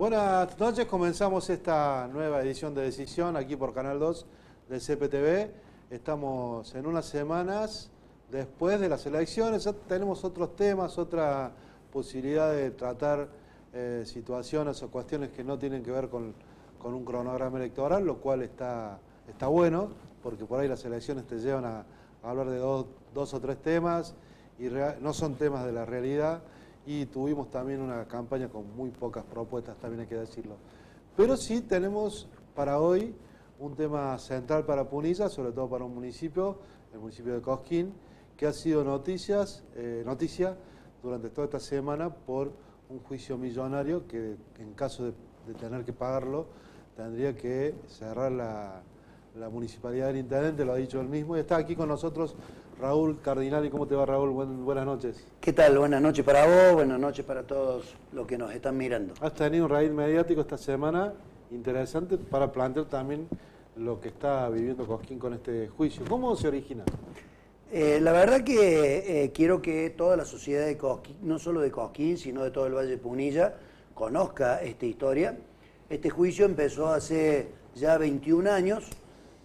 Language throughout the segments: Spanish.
Buenas noches, comenzamos esta nueva edición de Decisión aquí por Canal 2 del CPTV. Estamos en unas semanas después de las elecciones, ya tenemos otros temas, otra posibilidad de tratar situaciones o cuestiones que no tienen que ver con un cronograma electoral, lo cual está bueno, porque por ahí las elecciones te llevan a hablar de dos o tres temas y no son temas de la realidad. Y tuvimos también una campaña con muy pocas propuestas, también hay que decirlo. Pero sí tenemos para hoy un tema central para Punilla, sobre todo para un municipio, el municipio de Cosquín, que ha sido noticia durante toda esta semana por un juicio millonario que, en caso de tener que pagarlo, tendría que cerrar la municipalidad del intendente, lo ha dicho él mismo. Y está aquí con nosotros Raúl Cardinali. ¿Cómo te va, Raúl? Buenas noches. ¿Qué tal? Buenas noches para vos, buenas noches para todos los que nos están mirando. Has tenido un raíz mediático esta semana interesante para plantear también lo que está viviendo Cosquín con este juicio. ¿Cómo se origina? La verdad que quiero que toda la sociedad de Cosquín, no solo de Cosquín, sino de todo el Valle de Punilla, conozca esta historia. Este juicio empezó hace ya 21 años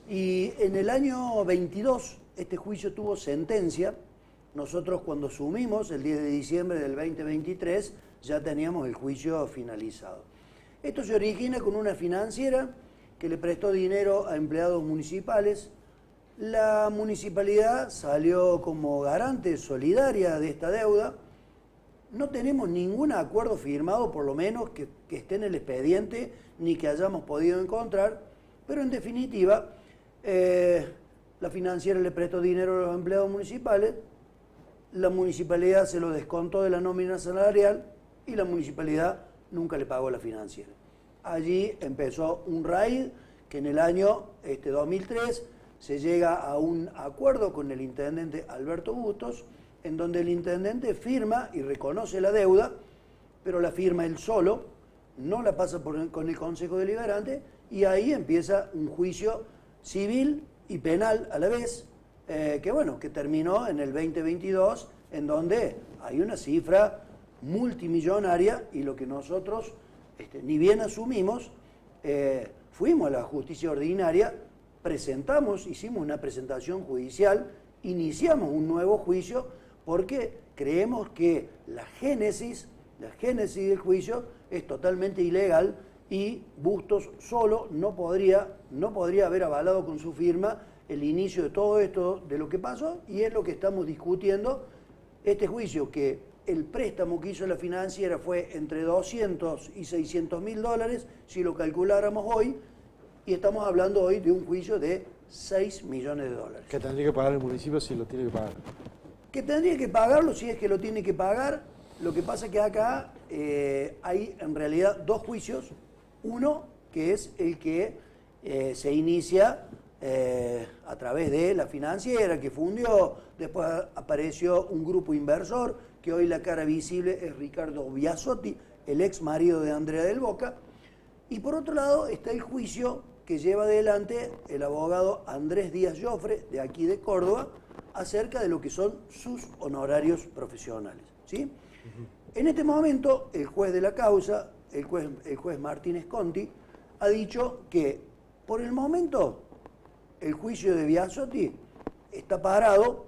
y en el año 22 este juicio tuvo sentencia. Nosotros cuando asumimos el 10 de diciembre del 2023 ya teníamos el juicio finalizado. Esto se origina con una financiera que le prestó dinero a empleados municipales. La municipalidad salió como garante solidaria de esta deuda. No tenemos ningún acuerdo firmado, por lo menos que esté en el expediente, ni que hayamos podido encontrar, pero en definitiva, la financiera le prestó dinero a los empleados municipales, la municipalidad se lo descontó de la nómina salarial y la municipalidad nunca le pagó a la financiera. Allí empezó un raid que en el año 2003 se llega a un acuerdo con el intendente Alberto Bustos, en donde el intendente firma y reconoce la deuda, pero la firma él solo, no la pasa con el Consejo Deliberante, y ahí empieza un juicio civil y penal a la vez, que terminó en el 2022, en donde hay una cifra multimillonaria, y lo que nosotros ni bien asumimos, fuimos a la justicia ordinaria, hicimos una presentación judicial, iniciamos un nuevo juicio, porque creemos que la génesis del juicio es totalmente ilegal y Bustos solo no podría haber avalado con su firma el inicio de todo esto, de lo que pasó, y es lo que estamos discutiendo. Este juicio, que el préstamo que hizo la financiera fue entre 200 y 600 mil dólares, si lo calculáramos hoy, y estamos hablando hoy de un juicio de 6 millones de dólares. ¿Que tendría que pagar el municipio si lo tiene que pagar? Que tendría que pagarlo si es que lo tiene que pagar. Lo que pasa es que acá hay en realidad dos juicios. Uno, que es el que se inicia a través de la financiera que fundió, después apareció un grupo inversor, que hoy la cara visible es Ricardo Biasotti, el ex marido de Andrea del Boca. Y por otro lado está el juicio que lleva adelante el abogado Andrés Díaz Joffre, de aquí de Córdoba, acerca de lo que son sus honorarios profesionales, ¿sí? En este momento, el juez de la causa, el juez Martínez Conti, ha dicho que por el momento el juicio de Biasotti está parado,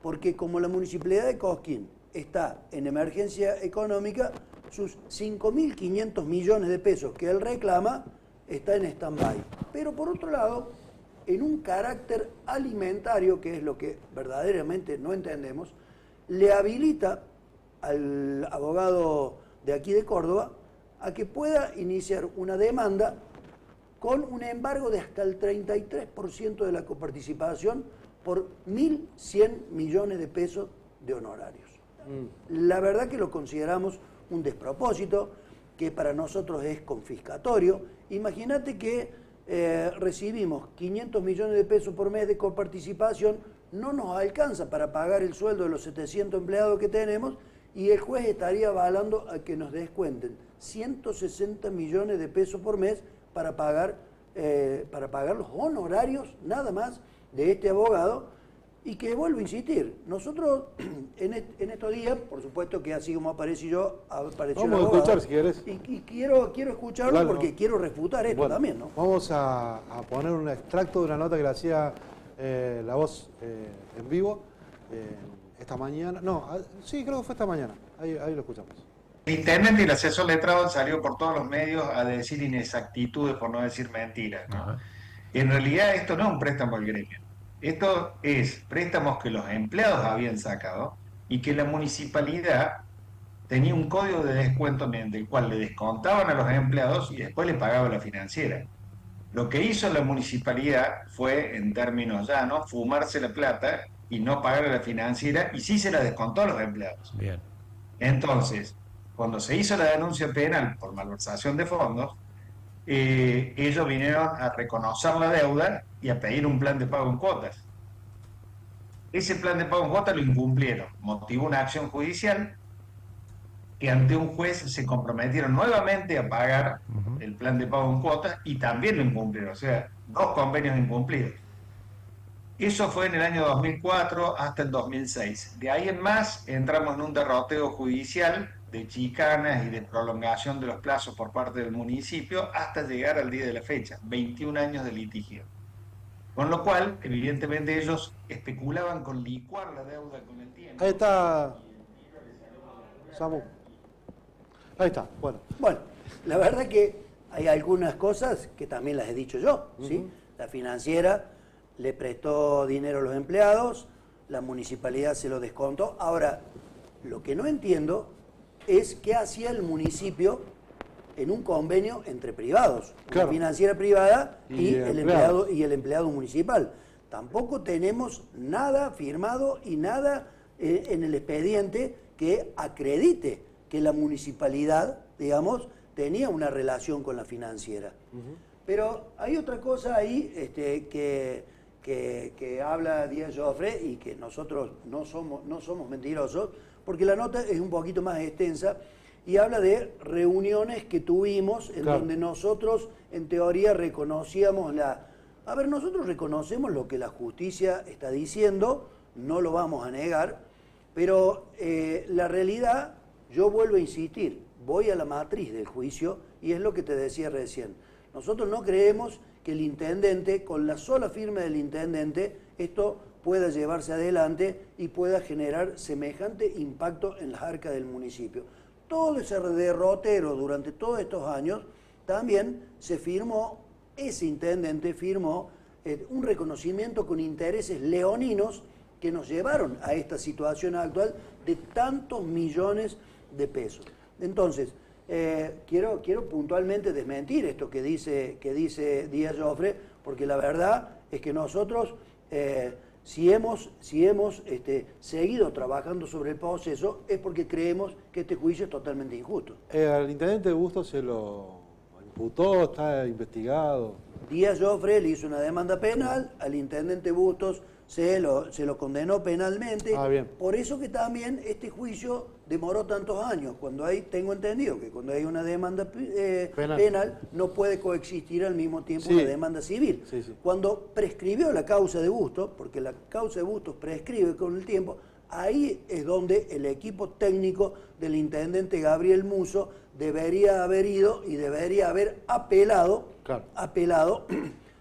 porque como la municipalidad de Cosquín está en emergencia económica, sus 5.500 millones de pesos que él reclama está en stand-by. Pero por otro lado, en un carácter alimentario, que es lo que verdaderamente no entendemos, le habilita al abogado de aquí de Córdoba a que pueda iniciar una demanda con un embargo de hasta el 33% de la coparticipación por 1.100 millones de pesos de honorarios. La verdad que lo consideramos un despropósito, que para nosotros es confiscatorio. Imagínate que recibimos 500 millones de pesos por mes de coparticipación, no nos alcanza para pagar el sueldo de los 700 empleados que tenemos, y el juez estaría avalando a que nos descuenten 160 millones de pesos por mes para pagar los honorarios nada más de este abogado, Y que vuelvo a insistir, nosotros en estos días, por supuesto que así como aparecí yo, apareció Vamos el a abogado. escuchar si quieres. Y quiero escucharlo Claro, porque no. quiero refutar esto Bueno, también, ¿no? vamos a poner un extracto de una nota que le hacía La Voz en vivo esta mañana. No, sí, creo que fue esta mañana. Ahí lo escuchamos. El intendente y el asesor letrado salió por todos los medios a decir inexactitudes, por no decir mentiras, ¿no? Ajá. En realidad esto no es un préstamo al gremio. Esto es préstamos que los empleados habían sacado y que la municipalidad tenía un código de descuento mediante el cual le descontaban a los empleados y después le pagaba la financiera. Lo que hizo la municipalidad fue, en términos llanos, fumarse la plata y no pagar a la financiera, y sí se la descontó a los empleados. Bien. Entonces, cuando se hizo la denuncia penal por malversación de fondos, ellos vinieron a reconocer la deuda y a pedir un plan de pago en cuotas. Ese plan de pago en cuotas lo incumplieron, motivó una acción judicial que ante un juez se comprometieron nuevamente a pagar el plan de pago en cuotas y también lo incumplieron, o sea, 2 convenios incumplidos. Eso fue en el año 2004 hasta el 2006. De ahí en más entramos en un derroteo judicial de chicanas y de prolongación de los plazos por parte del municipio hasta llegar al día de la fecha, 21 años de litigio. Con lo cual, evidentemente ellos especulaban con licuar la deuda con el tiempo. Ahí está, Samu. Ahí está, bueno. Bueno, la verdad que hay algunas cosas que también las he dicho yo, ¿sí? La financiera le prestó dinero a los empleados, la municipalidad se lo descontó. Ahora, lo que no entiendo es qué hacía el municipio en un convenio entre privados, Claro. una financiera privada Y y el el empleado municipal. Tampoco tenemos nada firmado y nada en el expediente que acredite que la municipalidad, digamos, tenía una relación con la financiera. Pero hay otra cosa ahí que habla Díaz Joffre y que nosotros no somos mentirosos, porque la nota es un poquito más extensa y habla de reuniones que tuvimos en Claro. donde nosotros, en teoría, reconocíamos A ver, nosotros reconocemos lo que la justicia está diciendo, no lo vamos a negar, pero la realidad, yo vuelvo a insistir, voy a la matriz del juicio y es lo que te decía recién. Nosotros no creemos que el intendente, con la sola firma del intendente, esto pueda llevarse adelante y pueda generar semejante impacto en las arcas del municipio. Todo ese derrotero durante todos estos años, también se firmó, ese intendente firmó un reconocimiento con intereses leoninos que nos llevaron a esta situación actual de tantos millones de pesos. Entonces, quiero puntualmente desmentir esto que dice Díaz Joffre, porque la verdad es que nosotros, si hemos seguido trabajando sobre el proceso, es porque creemos que este juicio es totalmente injusto. Al intendente Bustos se lo imputó, está investigado. Díaz Joffre le hizo una demanda penal, al intendente Bustos se lo condenó penalmente. Bien. Por eso que también este juicio demoró tantos años. Tengo entendido que cuando hay una demanda penal no puede coexistir al mismo tiempo Sí. una demanda civil. Sí, sí. Cuando prescribió la causa de Bustos, porque la causa de Bustos prescribe con el tiempo, ahí es donde el equipo técnico del intendente Gabriel Musso debería haber ido y debería haber apelado,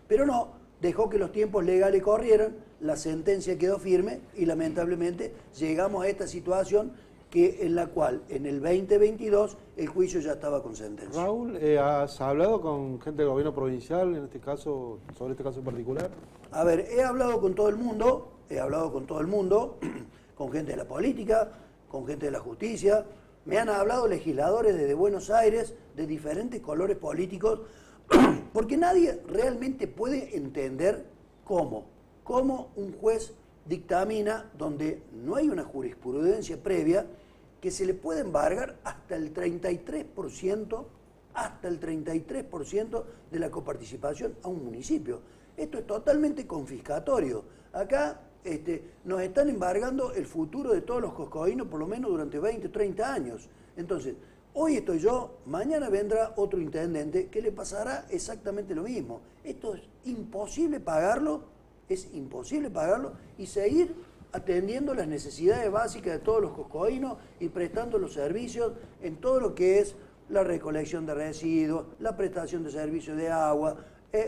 pero no, dejó que los tiempos legales corrieran, la sentencia quedó firme y lamentablemente llegamos a esta situación en la cual en el 2022 el juicio ya estaba con sentencia. Raúl, ¿has hablado con gente del gobierno provincial en este caso, sobre este caso en particular? A ver, he hablado con todo el mundo, con gente de la política, con gente de la justicia, me han hablado legisladores desde Buenos Aires, de diferentes colores políticos, porque nadie realmente puede entender cómo un juez dictamina donde no hay una jurisprudencia previa que se le puede embargar hasta el 33% de la coparticipación a un municipio. Esto es totalmente confiscatorio. Acá nos están embargando el futuro de todos los coscoínos por lo menos durante 20 o 30 años. Entonces, hoy estoy yo, mañana vendrá otro intendente que le pasará exactamente lo mismo. Esto es imposible pagarlo es imposible pagarlo y seguir atendiendo las necesidades básicas de todos los coscoínos y prestando los servicios en todo lo que es la recolección de residuos, la prestación de servicios de agua,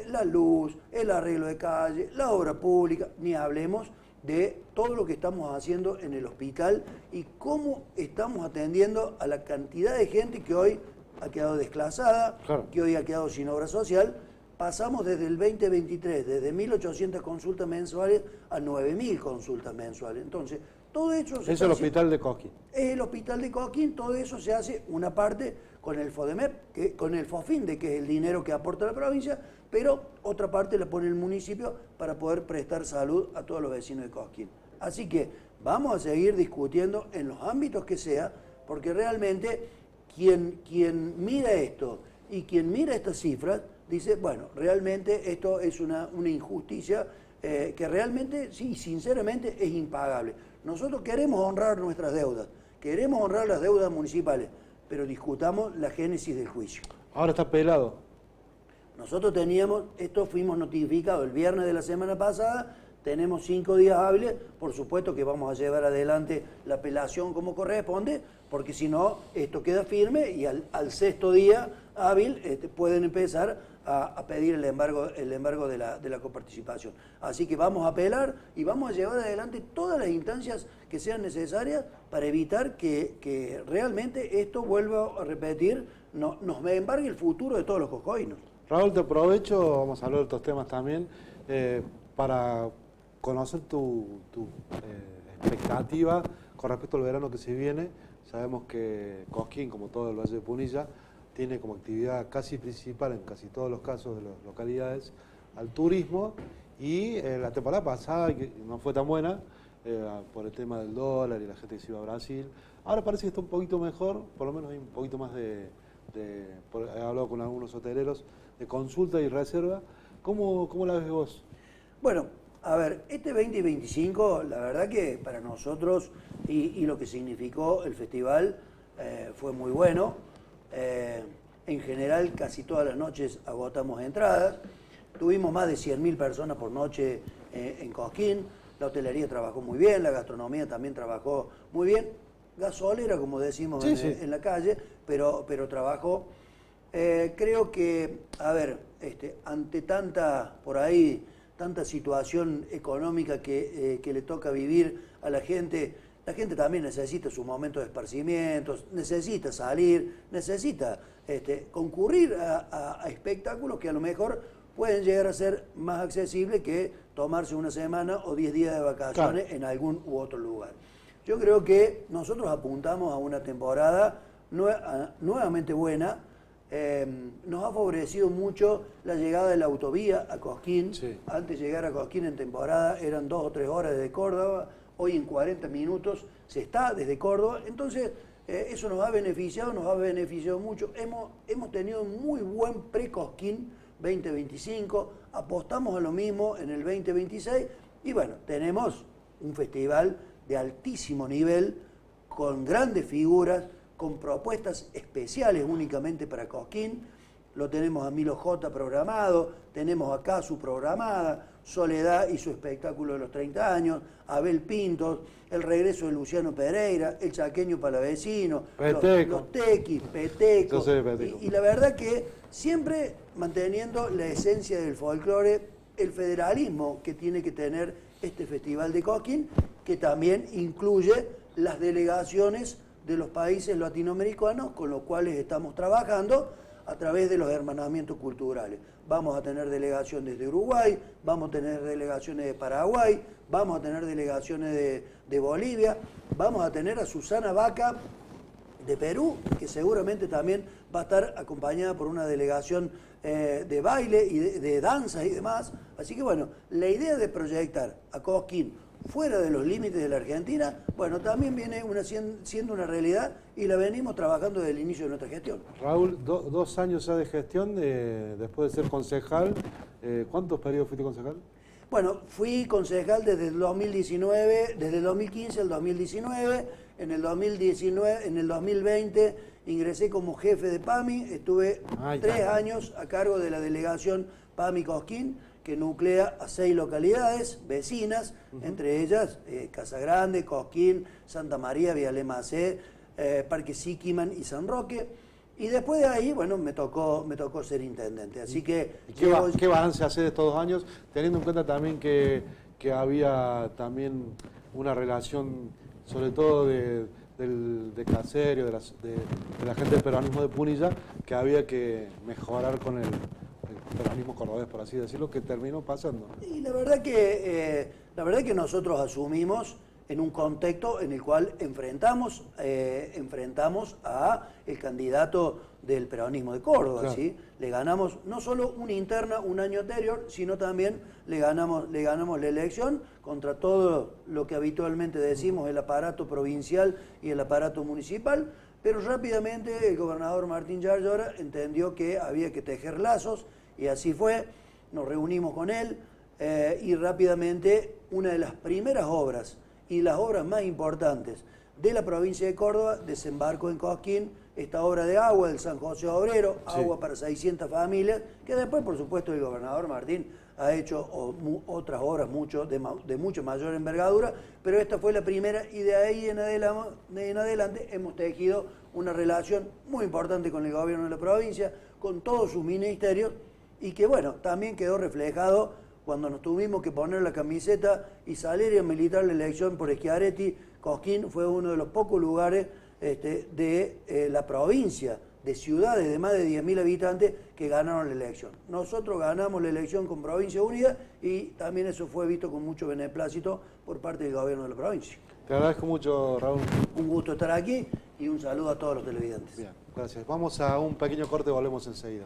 la luz, el arreglo de calle, la obra pública, ni hablemos de todo lo que estamos haciendo en el hospital y cómo estamos atendiendo a la cantidad de gente que hoy ha quedado desclasada, claro, que hoy ha quedado sin obra social. Pasamos desde el 2023, desde 1.800 consultas mensuales a 9.000 consultas mensuales. Entonces, todo eso... Es el hospital de Cosquín. Es el hospital de Cosquín, todo eso se hace una parte con el FODEMEP, con el FOFINDE, que es el dinero que aporta la provincia, pero otra parte la pone el municipio para poder prestar salud a todos los vecinos de Cosquín. Así que vamos a seguir discutiendo en los ámbitos que sea, porque realmente quien mira esto y quien mira estas cifras, dice, bueno, realmente esto es una injusticia que realmente, sí, sinceramente es impagable. Nosotros queremos honrar nuestras deudas, queremos honrar las deudas municipales, pero discutamos la génesis del juicio. Ahora está pelado. Nosotros fuimos notificados el viernes de la semana pasada, tenemos 5 días hábiles, por supuesto que vamos a llevar adelante la apelación como corresponde, porque si no, esto queda firme y al 6º día hábil pueden empezar a pedir el embargo de la coparticipación. Así que vamos a apelar y vamos a llevar adelante todas las instancias que sean necesarias para evitar que realmente esto vuelva a repetir, nos embargue el futuro de todos los coscoínos. Raúl, te aprovecho, vamos a hablar de estos temas también, para conocer tu expectativa con respecto al verano que se viene. Sabemos que Cosquín, como todo el Valle de Punilla, tiene como actividad casi principal en casi todos los casos de las localidades al turismo, y la temporada pasada, que no fue tan buena por el tema del dólar y la gente que se iba a Brasil, ahora parece que está un poquito mejor, por lo menos hay un poquito más he hablado con algunos hoteleros, de consulta y reserva. ¿Cómo la ves vos? Bueno, a ver, este 2025, la verdad que para nosotros y lo que significó el festival fue muy bueno. En general, casi todas las noches agotamos entradas. Tuvimos más de 100.000 personas por noche en Cosquín. La hotelería trabajó muy bien, la gastronomía también trabajó muy bien. Gasolera, como decimos en la calle, pero trabajó. Creo que, a ver, ante tanta situación económica que le toca vivir a la gente también necesita su momento de esparcimiento, necesita salir, necesita concurrir a espectáculos que a lo mejor pueden llegar a ser más accesibles que tomarse una semana o 10 días de vacaciones, claro, en algún u otro lugar. Yo creo que nosotros apuntamos a una temporada nuevamente buena. Nos ha favorecido mucho la llegada de la autovía a Cosquín. Sí. Antes de llegar a Cosquín en temporada eran 2 o 3 horas desde Córdoba, hoy en 40 minutos se está desde Córdoba. Entonces eso nos ha beneficiado mucho. Hemos tenido un muy buen pre-Cosquín 2025, apostamos a lo mismo en el 2026 y bueno, tenemos un festival de altísimo nivel, con grandes figuras, con propuestas especiales únicamente para Cosquín. Lo tenemos a Milo J programado, tenemos a Casu programada, Soledad y su espectáculo de los 30 años, Abel Pintos, el regreso de Luciano Pereira, el chaqueño palavecino, los tequis, Peteco. Y la verdad que siempre manteniendo la esencia del folclore, el federalismo que tiene que tener este Festival de Cosquín, que también incluye las delegaciones de los países latinoamericanos con los cuales estamos trabajando a través de los hermanamientos culturales. Vamos a tener delegaciones de Uruguay, vamos a tener delegaciones de Paraguay, vamos a tener delegaciones de Bolivia, vamos a tener a Susana Vaca de Perú, que seguramente también va a estar acompañada por una delegación de baile y de danza y demás. Así que bueno, la idea de proyectar a Cosquín fuera de los límites de la Argentina, bueno, también viene siendo una realidad y la venimos trabajando desde el inicio de nuestra gestión. Raúl, 2 años ya de gestión, después de ser concejal, ¿cuántos periodos fuiste concejal? Bueno, fui concejal desde el 2019, desde el 2015 al 2019, en el 2020 ingresé como jefe de PAMI, estuve 3 años a cargo de la delegación PAMI Cosquín que nuclea a 6 localidades vecinas, entre ellas Casa Grande, Cosquín, Santa María, Villalemacé, Parque Siquiman y San Roque. Y después de ahí, bueno, me tocó ser intendente. Así que... ¿Qué balance hace de estos 2 años, teniendo en cuenta también que había también una relación, sobre todo de Caserio, de la gente del peronismo de Punilla, que había que mejorar con el peronismo cordobés, por así decirlo, que terminó pasando? Y la verdad que nosotros asumimos en un contexto en el cual enfrentamos a el candidato del peronismo de Córdoba, claro. ¿Sí? Le ganamos no solo una interna un año anterior, sino también le ganamos la elección contra todo lo que habitualmente decimos, el aparato provincial y el aparato municipal, pero rápidamente el gobernador Martín Yarlora entendió que había que tejer lazos, y así fue. Nos reunimos con él y rápidamente una de las primeras obras y las obras más importantes de la provincia de Córdoba desembarcó en Cosquín esta obra de agua del San José Obrero, agua para 600 familias, que después, por supuesto, el gobernador Martín ha hecho otras obras de mucho mayor envergadura, pero esta fue la primera, y de ahí en adelante hemos tejido una relación muy importante con el gobierno de la provincia, con todos sus ministerios, y que, bueno, también quedó reflejado cuando nos tuvimos que poner la camiseta y salir a militar la elección por Schiaretti. Cosquín fue uno de los pocos lugares de la provincia, de ciudades de más de 10.000 habitantes que ganaron la elección. Nosotros ganamos la elección con Provincia Unida y también eso fue visto con mucho beneplácito por parte del gobierno de la provincia. Te agradezco mucho, Raúl. Un gusto estar aquí y un saludo a todos los televidentes. Bien, gracias. Vamos a un pequeño corte y volvemos enseguida.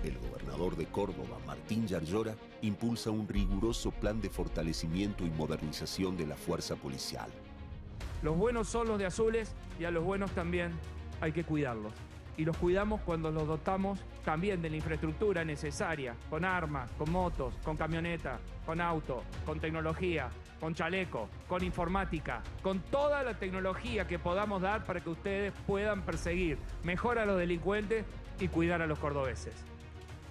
El gobernador de Córdoba, Martín Yarlora, impulsa un riguroso plan de fortalecimiento y modernización de la fuerza policial. Los buenos son los de azules y a los buenos también hay que cuidarlos. Y los cuidamos cuando los dotamos también de la infraestructura necesaria, con armas, con motos, con camioneta, con auto, con tecnología, con chaleco, con informática, con toda la tecnología que podamos dar para que ustedes puedan perseguir mejor a los delincuentes y cuidar a los cordobeses.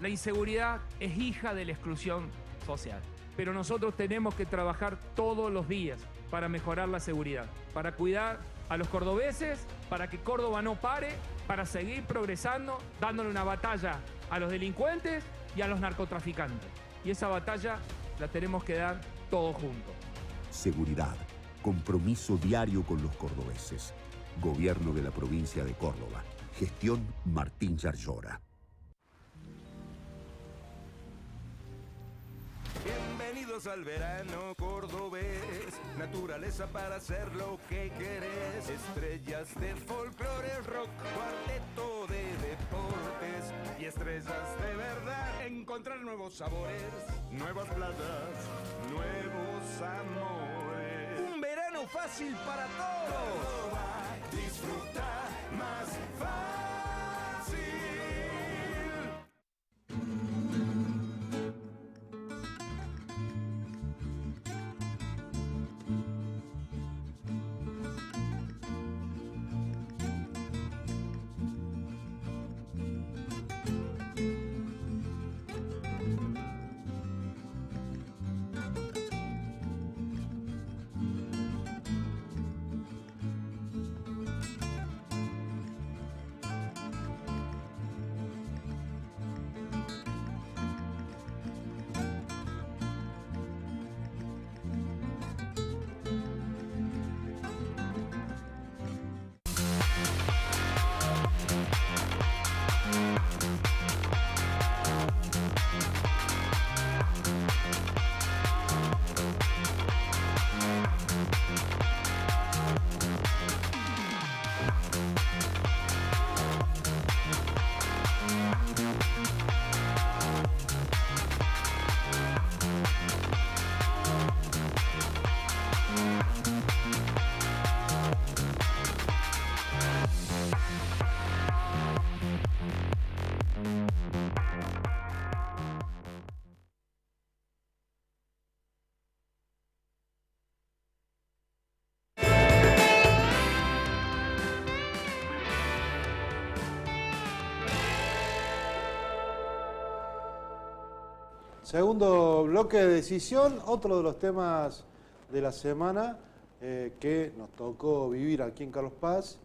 La inseguridad es hija de la exclusión social, pero nosotros tenemos que trabajar todos los días para mejorar la seguridad, para cuidar a los cordobeses, para que Córdoba no pare, para seguir progresando, dándole una batalla a los delincuentes y a los narcotraficantes. Y esa batalla la tenemos que dar todos juntos. Seguridad, compromiso diario con los cordobeses. Gobierno de la provincia de Córdoba. Gestión Martín Yarlora. Bienvenidos al verano cordobés, naturaleza para hacer lo que querés, estrellas del folclore, rock, cuarteto de deportes y estrellas de verdad. Encontrar nuevos sabores, nuevas playas, nuevos amores. Un verano fácil para todos. Córdoba, disfruta más fácil. segundo bloque de decisión, otro de los temas de la semana que nos tocó vivir aquí en Carlos Paz.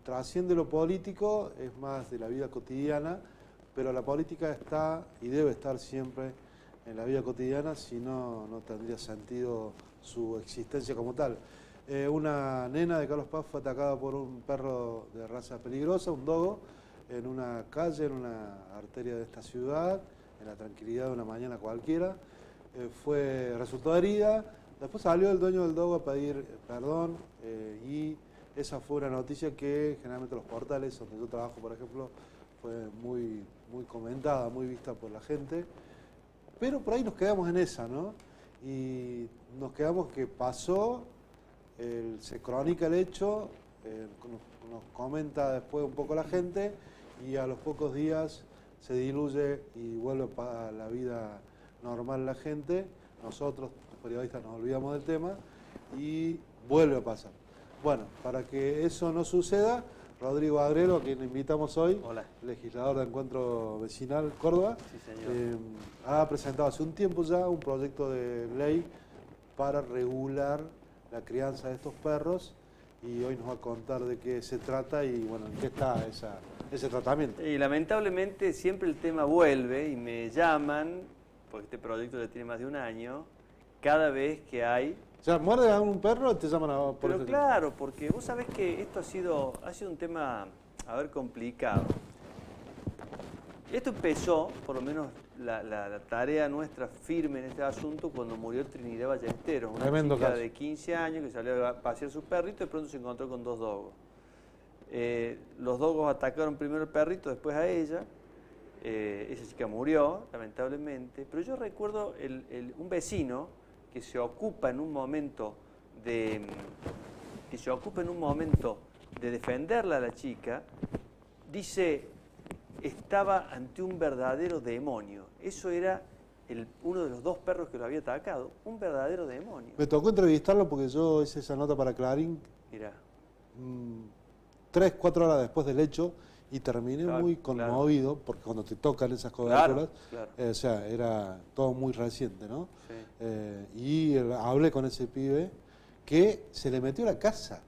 Trasciende lo político, es más de la vida cotidiana, pero la política está y debe estar siempre en la vida cotidiana, si no, no tendría sentido su existencia como tal. Una nena de Carlos Paz fue atacada por un perro de raza peligrosa, un dogo, en una calle, en una arteria de esta ciudad, en la tranquilidad de una mañana cualquiera. Resultó herida, después salió el dueño del dogo a pedir perdón y esa fue una noticia que generalmente los portales donde yo trabajo, por ejemplo, fue muy comentada, muy vista por la gente. Pero por ahí nos quedamos en esa, ¿no? Y nos quedamos que pasó, se crónica el hecho, nos comenta después un poco la gente y a los pocos días se diluye y vuelve a la vida normal la gente. Nosotros, los periodistas, nos olvidamos del tema y vuelve a pasar. Bueno, para que eso no suceda, Rodrigo Agrelo, a quien invitamos hoy, Hola. legislador de Encuentro Vecinal Córdoba, Sí, señor. ha presentado hace un tiempo ya un proyecto de ley para regular la crianza de estos perros y hoy nos va a contar de qué se trata y bueno, en qué está ese tratamiento. Y lamentablemente siempre el tema vuelve y me llaman, porque este proyecto ya tiene más de un año, cada vez que hay... O sea, muerde a un perro y te llaman a... por Pero ese- claro, porque vos sabés que esto ha sido un tema, complicado. Esto empezó, por lo menos la tarea nuestra firme en este asunto, cuando murió Trinidad Ballesteros, una Tremendo chica caso. de 15 años que salió a pasear su perrito y de pronto se encontró con dos dogos. Los dogos atacaron primero al perrito, después a ella. Esa chica murió, lamentablemente. Pero yo recuerdo un vecino que se ocupa en un momento de defenderla a la chica, dice, estaba ante un verdadero demonio. Eso era uno de los dos perros que lo había atacado, un verdadero demonio. Me tocó entrevistarlo porque yo hice esa nota para Clarín Mirá, 3, 4 horas después del hecho y terminé Claro, muy conmovido porque cuando te tocan esas coberturas, claro. o sea, era todo muy reciente, ¿no? Sí. Y hablé con ese pibe que se le metió a la casa,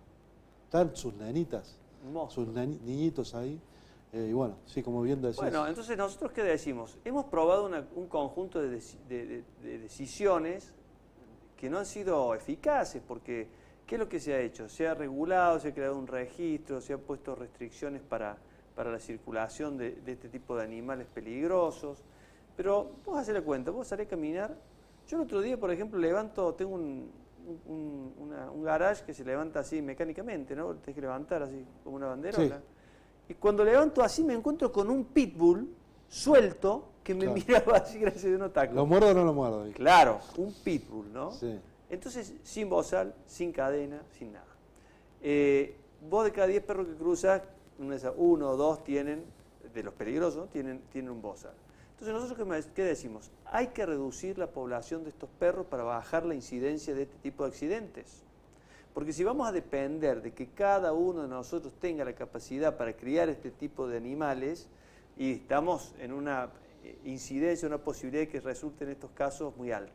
están sus nenitas, Un monstruo. sus niñitos ahí, y bueno, sí, como bien decís. Bueno, entonces nosotros ¿qué decimos? Hemos probado un conjunto de decisiones que no han sido eficaces, porque ¿qué es lo que se ha hecho? Se ha regulado, se ha creado un registro, se han puesto restricciones para la circulación de este tipo de animales peligrosos, pero vos hacés la cuenta, vos salés a caminar. Yo el otro día, por ejemplo, tengo un garage que se levanta así mecánicamente, ¿no? Tenés que levantar así, como una banderola. Sí. Y cuando levanto así me encuentro con un pitbull suelto que me Claro. miraba así gracias a un taco. ¿Lo muerdo o no lo muerdo? Claro, un pitbull, ¿no? Sí. Entonces, sin bozal, sin cadena, sin nada. Vos de cada 10 perros que cruzas, uno o dos tienen, de los peligrosos, tienen un bozal. Entonces, nosotros ¿qué decimos? Hay que reducir la población de estos perros para bajar la incidencia de este tipo de accidentes. Porque si vamos a depender de que cada uno de nosotros tenga la capacidad para criar este tipo de animales, y estamos en una incidencia, una posibilidad de que resulten estos casos muy alta.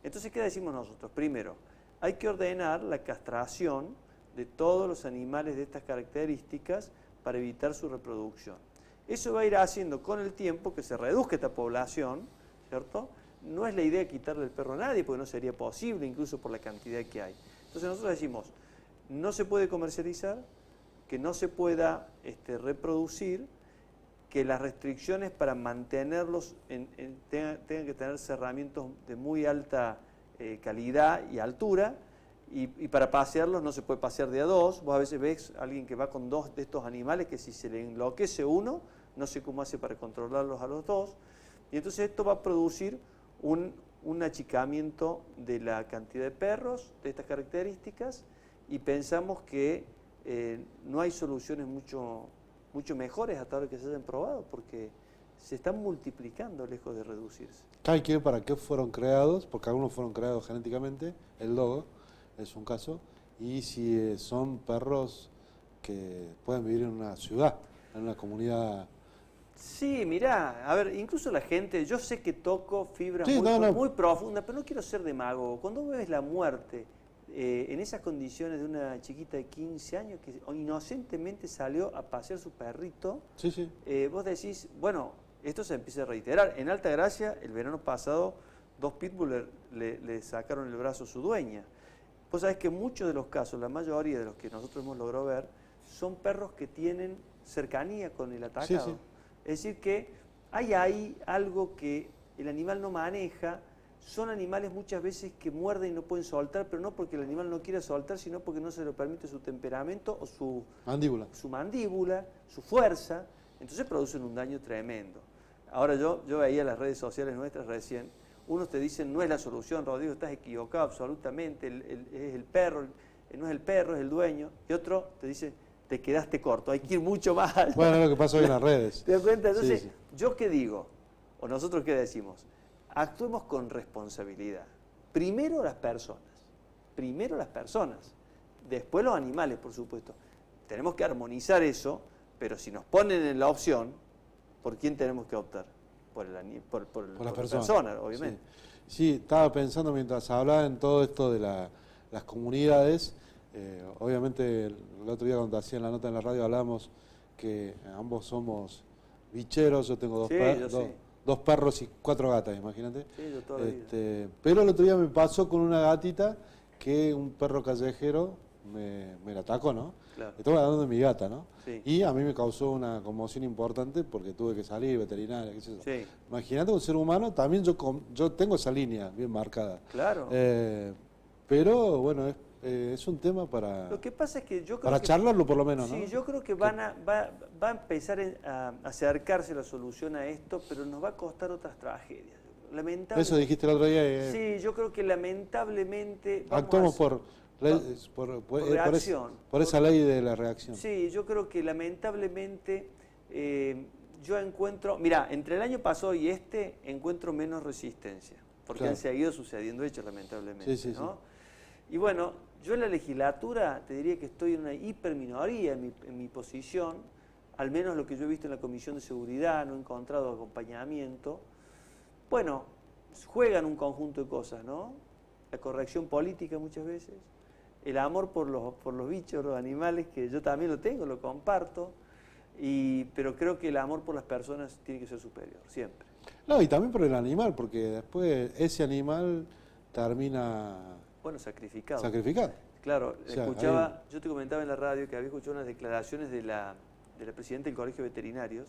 Entonces, ¿qué decimos nosotros? Primero, hay que ordenar la castración de todos los animales de estas características para evitar su reproducción. Eso va a ir haciendo con el tiempo que se reduzca esta población, ¿cierto? No es la idea quitarle el perro a nadie, porque no sería posible, incluso por la cantidad que hay. Entonces nosotros decimos, no se puede comercializar, que no se pueda reproducir, que las restricciones para mantenerlos tengan que tener cerramientos de muy alta calidad y altura, y para pasearlos no se puede pasear de a dos. Vos a veces ves a alguien que va con dos de estos animales que si se le enloquece uno, no sé cómo hace para controlarlos a los dos, y entonces esto va a producir un achicamiento de la cantidad de perros de estas características, y pensamos que no hay soluciones mucho mejores hasta ahora que se hayan probado, porque se están multiplicando lejos de reducirse. Hay que ver para qué fueron creados, porque algunos fueron creados genéticamente, el dogo es un caso, y si son perros que pueden vivir en una ciudad, en una comunidad Sí, mirá, a ver, incluso la gente, yo sé que toco fibras Sí, muy profundas, pero no quiero ser demagogo. Cuando ves la muerte en esas condiciones de una chiquita de 15 años que inocentemente salió a pasear su perrito, Sí, sí. vos decís, bueno, esto se empieza a reiterar. En Altagracia, el verano pasado, 2 pitbull le sacaron el brazo a su dueña. Vos sabés que muchos de los casos, la mayoría de los que nosotros hemos logrado ver, son perros que tienen cercanía con el atacado. Sí, sí. Es decir que hay ahí algo que el animal no maneja. Son animales muchas veces que muerden y no pueden soltar, pero no porque el animal no quiera soltar, sino porque no se lo permite su temperamento o su mandíbula, su fuerza. Entonces producen un daño tremendo. Ahora yo veía las redes sociales nuestras recién. Unos te dicen, no es la solución, Rodrigo, estás equivocado absolutamente, es el perro, no es el perro, es el dueño. Y otro te dice, te quedaste corto, hay que ir mucho más allá. Bueno, es lo que pasa hoy en las redes. ¿Te das cuenta? Entonces, Sí, sí. ¿yo qué digo? ¿O nosotros qué decimos? Actuemos con responsabilidad. Primero las personas, después los animales, por supuesto. Tenemos que armonizar eso, pero si nos ponen en la opción, ¿por quién tenemos que optar? Por la persona, obviamente. Sí. Sí, estaba pensando mientras hablaba en todo esto de las comunidades. Obviamente, el otro día cuando hacían la nota en la radio hablábamos que ambos somos bicheros. Yo tengo dos perros y 4 gatas, imagínate. Sí, yo toda la vida. Pero el otro día me pasó con una gatita que un perro callejero me la atacó, ¿no? Claro. Estaba hablando de mi gata, ¿no? Sí. Y a mí me causó una conmoción importante porque tuve que salir, veterinaria, qué sé yo. Sí. Imagínate un ser humano, también yo tengo esa línea bien marcada. Claro. Pero bueno, es un tema para, Lo que pasa es que yo creo para que, charlarlo por lo menos, ¿no? Sí, yo creo que va a empezar a acercarse la solución a esto, pero nos va a costar otras tragedias. Lamentablemente. Eso dijiste el otro día. Sí, yo creo que lamentablemente Actuamos por reacción. Por esa ley de la reacción. Sí, yo creo que lamentablemente yo encuentro, mira, entre el año pasado y encuentro menos resistencia, porque Claro. han seguido sucediendo hechos lamentablemente, Sí, sí, ¿no? Y bueno, yo en la legislatura te diría que estoy en una hiperminoría en mi posición, al menos lo que yo he visto en la Comisión de Seguridad, no he encontrado acompañamiento. Bueno, juegan un conjunto de cosas, ¿no? La corrección política muchas veces, el amor por los bichos, los animales, que yo también lo tengo, lo comparto, pero creo que el amor por las personas tiene que ser superior, siempre. No, y también por el animal, porque después ese animal termina Bueno, sacrificado. sacrificado. Claro, O sea, escuchaba, yo te comentaba en la radio que había escuchado unas declaraciones de la presidenta del Colegio de Veterinarios,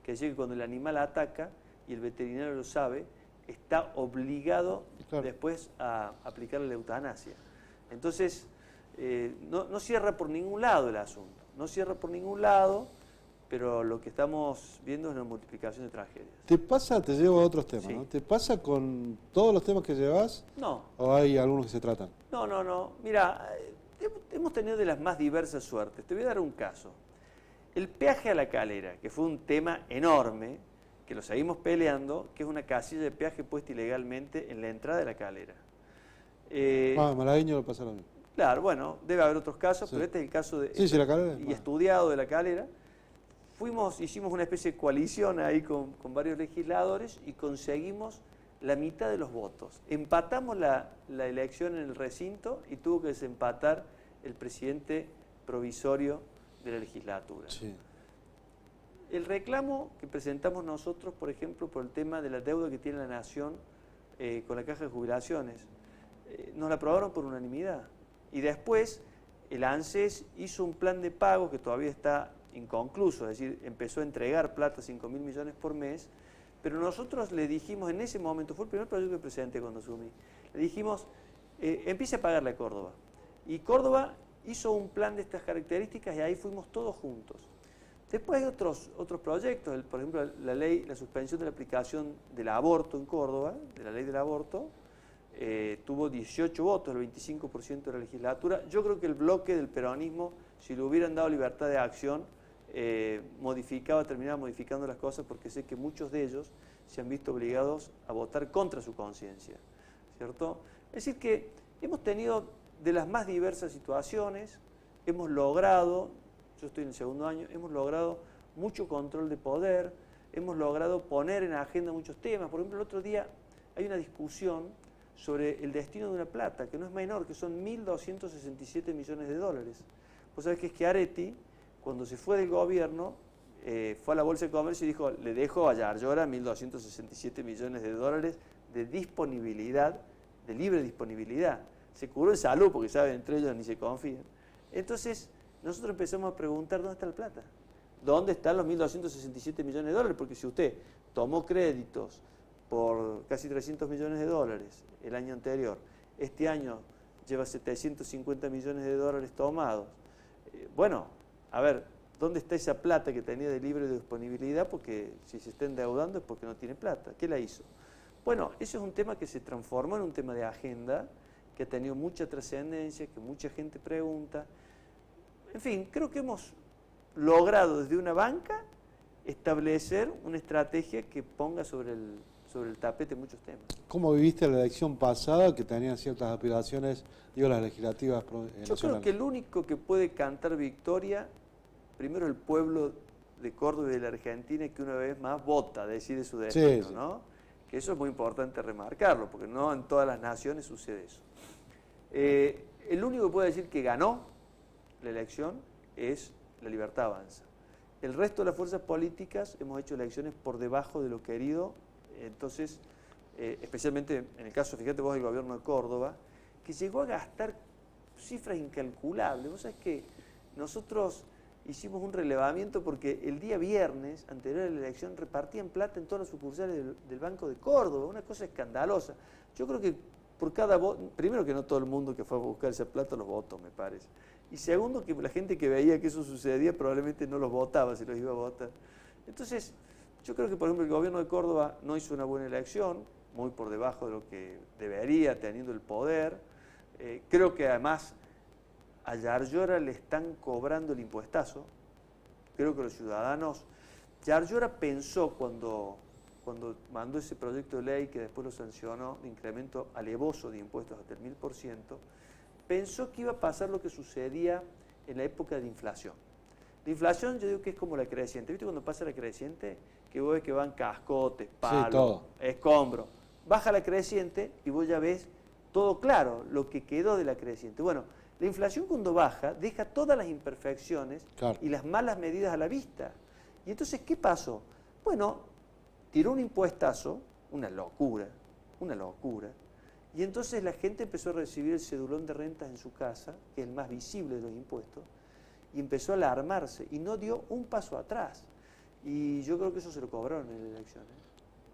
que decía que cuando el animal ataca y el veterinario lo sabe, está obligado Claro. después a aplicarle la eutanasia. Entonces, no cierra por ningún lado el asunto, no cierra por ningún lado, pero lo que estamos viendo es una multiplicación de tragedias. Te llevo a otros temas, Sí. ¿no? ¿Te pasa con todos los temas que llevas No, o hay algunos que se tratan? no. Mira, hemos tenido de las más diversas suertes. Te voy a dar un caso. El peaje a la calera, que fue un tema enorme, que lo seguimos peleando, que es una casilla de peaje puesta ilegalmente en la entrada de la calera. Malagueño lo pasa lo mismo. Claro, bueno, debe haber otros casos, Sí. pero este es el caso de Sí, la calera. y estudiado de la calera. Hicimos una especie de coalición ahí con varios legisladores y conseguimos la mitad de los votos. Empatamos la elección en el recinto y tuvo que desempatar el presidente provisorio de la legislatura. Sí. El reclamo que presentamos nosotros, por ejemplo, por el tema de la deuda que tiene la Nación con la Caja de Jubilaciones, nos la aprobaron por unanimidad. Y después el ANSES hizo un plan de pago que todavía está inconcluso, es decir, empezó a entregar plata, 5.000 millones por mes, pero nosotros le dijimos en ese momento, fue el primer proyecto que presenté cuando asumí, le dijimos, empiece a pagarle a Córdoba. Y Córdoba hizo un plan de estas características y ahí fuimos todos juntos. Después hay otros proyectos, por ejemplo, la suspensión de la aplicación del aborto en Córdoba, de la ley del aborto, tuvo 18 votos, el 25% de la legislatura. Yo creo que el bloque del peronismo, si le hubieran dado libertad de acción, terminaba modificando las cosas, porque sé que muchos de ellos se han visto obligados a votar contra su conciencia, ¿cierto? Es decir que hemos tenido de las más diversas situaciones, hemos logrado, yo estoy en el segundo año, hemos logrado mucho control de poder, hemos logrado poner en agenda muchos temas. Por ejemplo, el otro día hay una discusión sobre el destino de una plata, que no es menor, que son 1.267 millones de dólares. Vos sabés que Schiaretti, cuando se fue del gobierno, fue a la Bolsa de Comercio y dijo, le dejo a Yarlora 1.267 millones de dólares de disponibilidad, de libre disponibilidad. Se curó en salud, porque saben, entre ellos ni se confían. Entonces, nosotros empezamos a preguntar dónde está la plata. ¿Dónde están los 1.267 millones de dólares? Porque si usted tomó créditos por casi 300 millones de dólares el año anterior, este año lleva 750 millones de dólares tomados. Bueno, a ver, ¿dónde está esa plata que tenía de libre disponibilidad? Porque si se está endeudando es porque no tiene plata. ¿Qué la hizo? Bueno, eso es un tema que se transformó en un tema de agenda, que ha tenido mucha trascendencia, que mucha gente pregunta. En fin, creo que hemos logrado desde una banca establecer una estrategia que ponga sobre el tapete muchos temas. ¿Cómo viviste la elección pasada que tenían ciertas aspiraciones, digo, las legislativas nacionales? Yo creo que el único que puede cantar victoria, primero el pueblo de Córdoba y de la Argentina, que una vez más vota, decide su destino, sí. ¿no? Que eso es muy importante remarcarlo, porque no en todas las naciones sucede eso. El único que puede decir que ganó la elección es La Libertad Avanza. El resto de las fuerzas políticas hemos hecho elecciones por debajo de lo querido, entonces, especialmente en el caso, fíjate vos, del gobierno de Córdoba, que llegó a gastar cifras incalculables. Vos sabés que nosotros hicimos un relevamiento porque el día viernes, anterior a la elección, repartían plata en todas las sucursales del Banco de Córdoba, una cosa escandalosa. Yo creo que por cada voto, primero que no todo el mundo que fue a buscar esa plata los votó, me parece. Y segundo, que la gente que veía que eso sucedía probablemente no los votaba si los iba a votar. Entonces, yo creo que, por ejemplo, el gobierno de Córdoba no hizo una buena elección, muy por debajo de lo que debería, teniendo el poder. Creo que además a Yarlora le están cobrando el impuestazo. Creo que los ciudadanos... Yarlora pensó cuando mandó ese proyecto de ley que después lo sancionó, de incremento alevoso de impuestos hasta el 1000%, pensó que iba a pasar lo que sucedía en la época de inflación. La inflación yo digo que es como la creciente. ¿Viste cuando pasa la creciente? Que vos ves que van cascotes, palos, escombros. Baja la creciente y vos ya ves todo claro, lo que quedó de la creciente. Bueno, la inflación cuando baja deja todas las imperfecciones y las malas medidas a la vista. Y entonces, ¿qué pasó? Bueno, tiró un impuestazo, una locura, y entonces la gente empezó a recibir el cedulón de rentas en su casa, que es el más visible de los impuestos, y empezó a alarmarse, y no dio un paso atrás. Y yo creo que eso se lo cobraron en la elección,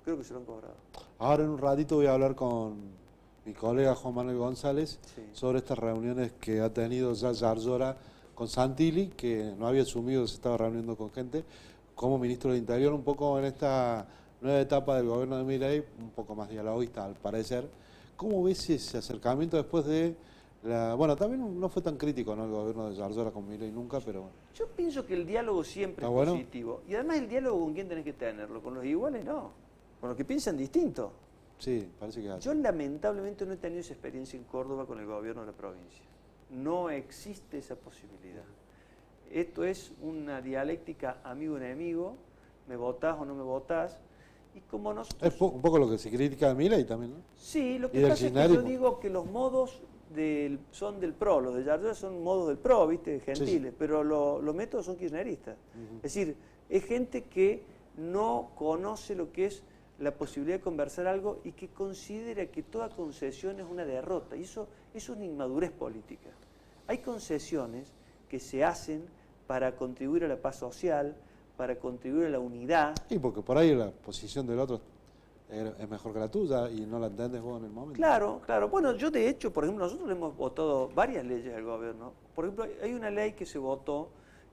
creo que se lo han cobrado. Ahora en un ratito voy a hablar con mi colega Juan Manuel González sobre estas reuniones que ha tenido ya Yarlora con Santilli, que no había asumido, se estaba reuniendo con gente, como ministro del Interior, un poco en esta nueva etapa del gobierno de Milei, un poco más dialoguista al parecer. ¿Cómo ves ese acercamiento después de bueno, también no fue tan crítico, ¿no?, el gobierno de Yarlora con Milei nunca, pero bueno. Yo pienso que el diálogo siempre es positivo. Y además el diálogo, ¿con quién tenés que tenerlo? Con los iguales no, con los que piensan distinto. Sí, parece que es así. Yo lamentablemente no he tenido esa experiencia en Córdoba con el gobierno de la provincia. No existe esa posibilidad. Esto es una dialéctica amigo-enemigo, me votás o no me votás, y como nosotros... Es un poco lo que se critica de Milei también, ¿no? Sí, lo que pasa es que yo digo que los modos son del PRO, los de Yarlora son modos del PRO, ¿viste? Gentiles, sí. Pero los métodos son kirchneristas. Es decir, es gente que no conoce lo que es la posibilidad de conversar algo y que considera que toda concesión es una derrota, y eso es una inmadurez política. Hay concesiones que se hacen para contribuir a la paz social, para contribuir a la unidad. Y porque por ahí la posición del otro es mejor que la tuya y no la entendés vos en el momento. Claro, claro. Bueno, yo de hecho, por ejemplo, nosotros hemos votado varias leyes del gobierno. Por ejemplo, hay una ley que se votó,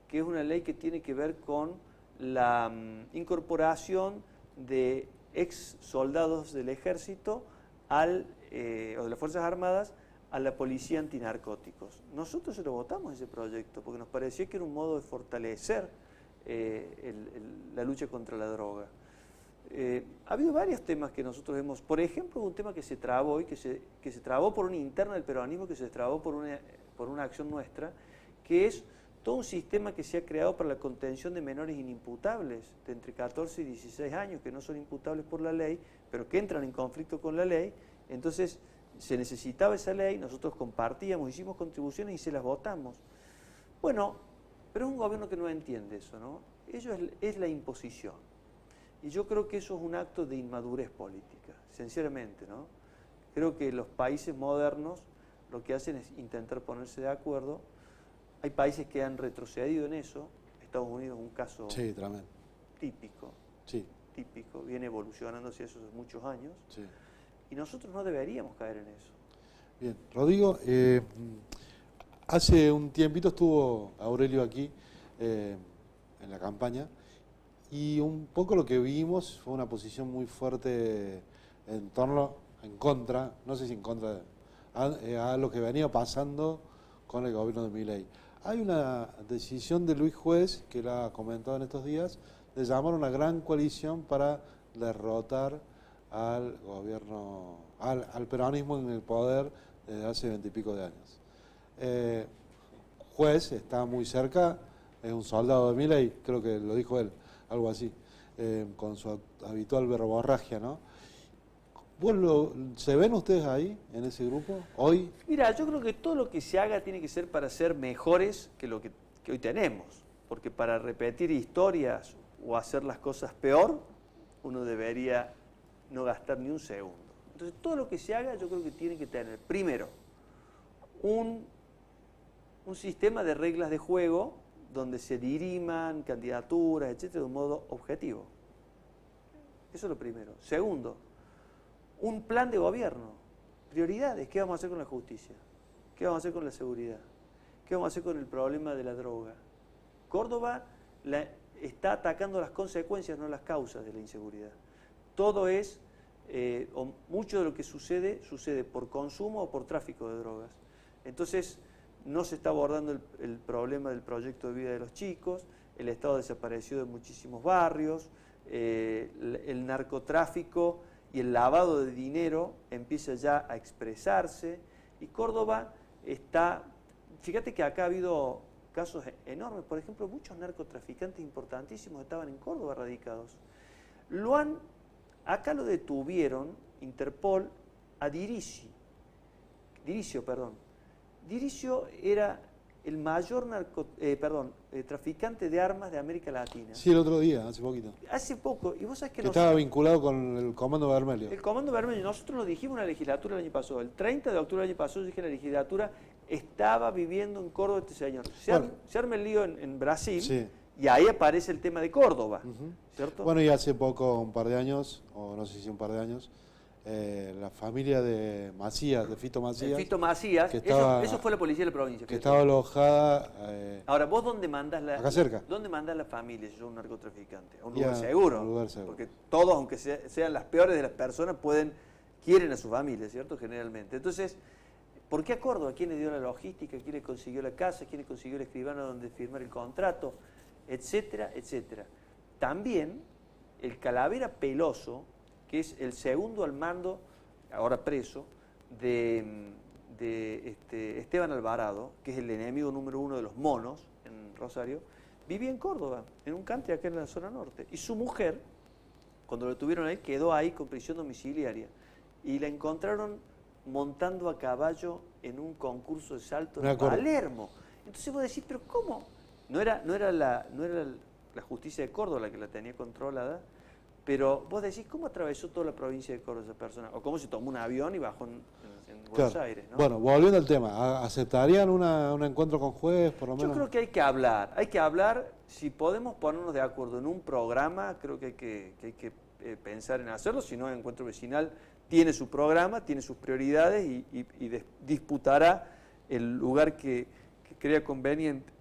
que es una ley que tiene que ver con la incorporación de ex soldados del ejército o de las Fuerzas Armadas a la policía antinarcóticos. Nosotros se lo votamos ese proyecto porque nos parecía que era un modo de fortalecer la lucha contra la droga. Ha habido varios temas que nosotros hemos, por ejemplo, un tema que se trabó y que se trabó por una interna del peronismo, que se trabó por una acción nuestra, que es todo un sistema que se ha creado para la contención de menores inimputables, de entre 14 y 16 años, que no son imputables por la ley, pero que entran en conflicto con la ley. Entonces se necesitaba esa ley, nosotros compartíamos, hicimos contribuciones y se las votamos. Bueno, pero es un gobierno que no entiende eso, ¿no? Ello es la imposición. Y yo creo que eso es un acto de inmadurez política, sinceramente, ¿no? Creo que los países modernos lo que hacen es intentar ponerse de acuerdo. Hay países que han retrocedido en eso. Estados Unidos es un caso típico. Sí. Típico, viene evolucionando hacia eso hace muchos años. Sí. Y nosotros no deberíamos caer en eso. Bien, Rodrigo, hace un tiempito estuvo Aurelio aquí en la campaña y un poco lo que vimos fue una posición muy fuerte en contra, no sé si en contra, a lo que venía pasando con el gobierno de Milei. Hay una decisión de Luis Juez, que la ha comentado en estos días, de llamar una gran coalición para derrotar al gobierno, al peronismo en el poder desde hace 20 y pico de años. Juez está muy cerca, es un soldado de Milei, creo que lo dijo él, algo así, con su habitual verborragia, ¿no? ¿Se ven ustedes ahí, en ese grupo, hoy? Mira, yo creo que todo lo que se haga tiene que ser para ser mejores que lo que hoy tenemos, porque para repetir historias o hacer las cosas peor, uno debería no gastar ni un segundo. Entonces, todo lo que se haga yo creo que tiene que tener, primero, un sistema de reglas de juego donde se diriman candidaturas, etcétera, de un modo objetivo. Eso es lo primero. Segundo, un plan de gobierno, prioridades. ¿Qué vamos a hacer con la justicia? ¿Qué vamos a hacer con la seguridad? ¿Qué vamos a hacer con el problema de la droga? Córdoba está atacando las consecuencias, no las causas de la inseguridad. Todo es, o mucho de lo que sucede por consumo o por tráfico de drogas. Entonces, no se está abordando el problema del proyecto de vida de los chicos, el estado desaparecido de muchísimos barrios, el narcotráfico y el lavado de dinero empieza ya a expresarse, y Córdoba está, fíjate que acá ha habido casos enormes, por ejemplo, muchos narcotraficantes importantísimos estaban en Córdoba radicados. Acá lo detuvieron, Interpol, a Diricio, Diricio era el mayor traficante de armas de América Latina. Sí, el otro día, hace poquito. Hace poco, y vos sabés que estaba vinculado con el Comando Vermelho. El Comando Vermelho, nosotros lo dijimos en la legislatura el año pasado. El 30 de octubre del año pasado, yo dije en la legislatura, estaba viviendo en Córdoba este señor. Se arma el lío en Brasil, sí, y ahí aparece el tema de Córdoba, ¿cierto? Bueno, y hace poco, un par de años, o no sé si un par de años, la familia de Macías, de Fito Macías. Fito Macías, que eso fue la policía de la provincia. Que estaba alojada. Ahora, ¿vos dónde mandás acá cerca? ¿Dónde mandás la familia si sos un narcotraficante? A un lugar seguro. Un lugar seguro. Porque todos, aunque sean las peores de las personas, quieren a su familia, ¿cierto? Generalmente. Entonces, ¿por qué a Córdoba? ¿Quién le dio la logística? ¿Quién le consiguió la casa? ¿Quién le consiguió el escribano donde firmar el contrato? Etcétera, etcétera. También el Calavera Peloso, que es el segundo al mando, ahora preso, de Esteban Alvarado, que es el enemigo número 1 de los monos en Rosario, vivía en Córdoba, en un country acá en la zona norte. Y su mujer, cuando lo tuvieron ahí, quedó ahí con prisión domiciliaria. Y la encontraron montando a caballo en un concurso de salto en Palermo. Entonces vos decís, ¿pero cómo? No era la justicia de Córdoba la que la tenía controlada, pero vos decís, ¿cómo atravesó toda la provincia de Córdoba esa persona? O cómo se tomó un avión y bajó en Buenos Aires, ¿no? Bueno, volviendo al tema, ¿aceptarían un encuentro con Juez, por lo menos? Yo creo que hay que hablar, si podemos ponernos de acuerdo en un programa, creo que hay que pensar en hacerlo, si no, el encuentro vecinal tiene su programa, tiene sus prioridades y disputará el lugar que crea conveniente.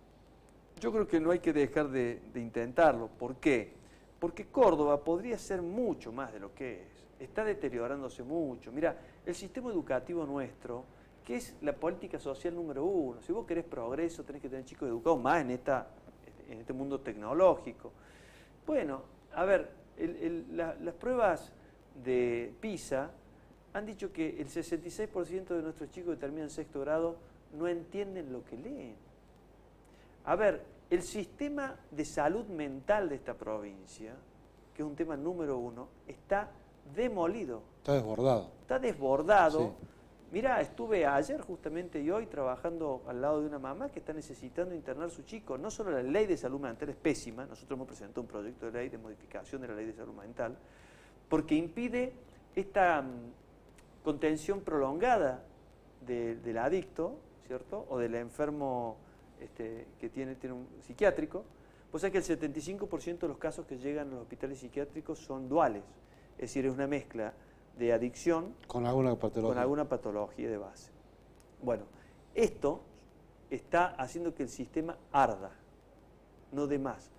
Yo creo que no hay que dejar de intentarlo. ¿Por qué? Porque Córdoba podría ser mucho más de lo que es. Está deteriorándose mucho. Mira, el sistema educativo nuestro, que es la política social número 1. Si vos querés progreso, tenés que tener chicos educados más en este mundo tecnológico. Bueno, a ver, las pruebas de PISA han dicho que el 66% de nuestros chicos que terminan sexto grado no entienden lo que leen. A ver, el sistema de salud mental de esta provincia, que es un tema número 1, está demolido. Está desbordado. Está desbordado. Sí. Mirá, estuve ayer justamente y hoy trabajando al lado de una mamá que está necesitando internar a su chico. No solo la ley de salud mental es pésima, nosotros hemos presentado un proyecto de ley de modificación de la ley de salud mental, porque impide esta contención prolongada del adicto, ¿cierto? O del enfermo que tiene un psiquiátrico. Pues es que el 75% de los casos que llegan a los hospitales psiquiátricos son duales, es decir, es una mezcla de adicción con alguna patología de base. Bueno, esto está haciendo que el sistema arda, no de más.